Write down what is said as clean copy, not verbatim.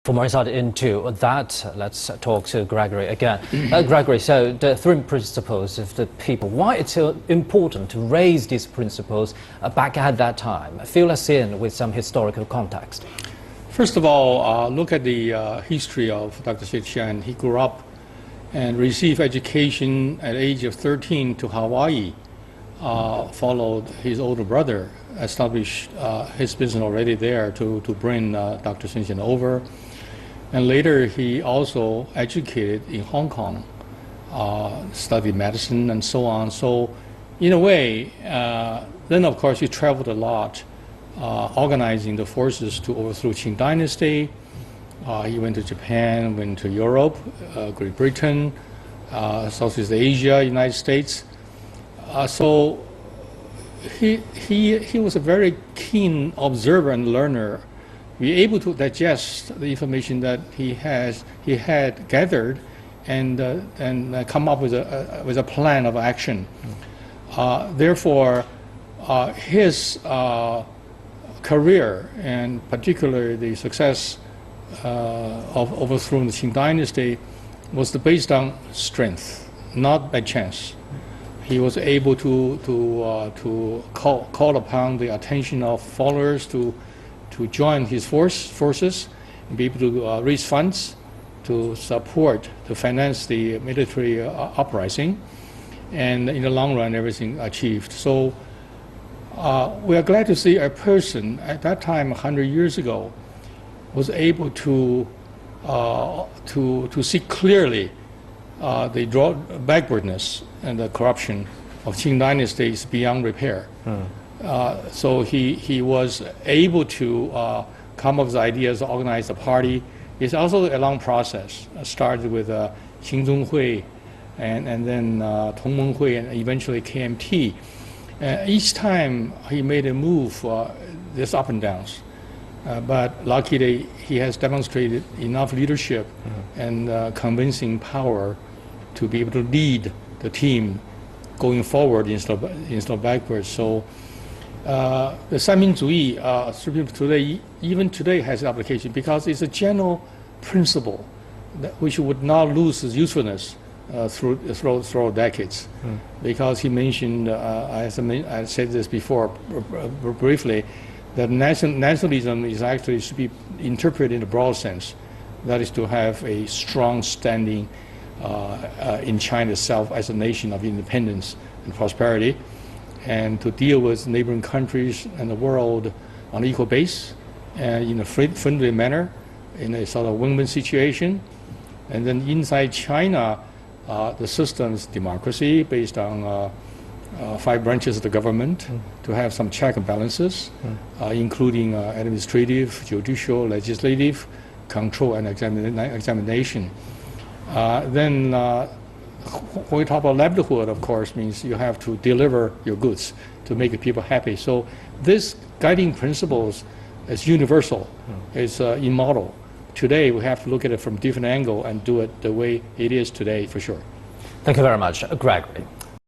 For more insight into that, let's talk to Gregory again. Gregory, so the three principles of the people, why it's so important to raise these principles back at that time? Fill us in with some historical context. First of all, look at the history of Dr. Yat-sen. He grew up and received education at the age of 13 to Hawaii, followed his older brother, established his business already there to bring Dr. Yat-sen over. And later he also educated in Hong Kong, studied medicine and so on. So in a way, then of course he traveled a lot, organizing the forces to overthrow Qing Dynasty. He went to Japan, went to Europe, Great Britain, Southeast Asia, United States. So he was a very keen observer and learner, be able to digest the information that he had gathered and come up with a plan of action. Therefore, his career, and particularly the success of overthrowing the Qing Dynasty, was based on strength, not by chance. He was able to call upon the attention of followers to join his forces and be able to raise funds to finance the military uprising, and in the long run everything achieved. So we are glad to see a person at that time 100 years ago was able to see clearly the backwardness and the corruption of Qing Dynasty is beyond repair. So he was able to come up with ideas, organize a party. It's also a long process. Started with Qing Zonghui, and then Tongmenghui, and eventually KMT. Each time he made a move, there's up and downs. But luckily, he has demonstrated enough leadership and convincing power to be able to lead the team going forward instead of backwards. So the Sanminzuyi today, even today, has application because it's a general principle that which would not lose its usefulness through decades. Because he mentioned, I said this before briefly, that nationalism is actually should be interpreted in a broad sense. That is to have a strong standing in China itself as a nation of independence and prosperity, and to deal with neighboring countries and the world on an equal base and in a friendly manner, in a sort of win-win situation. And then inside China, the system's democracy based on 5 branches of the government, to have some check and balances, including administrative, judicial, legislative, control and examination. Then when we talk about livelihood, of course, means you have to deliver your goods to make people happy. So this guiding principles is universal, it's immortal. Today we have to look at it from a different angle and do it the way it is today, for sure. Thank you very much, Gregory.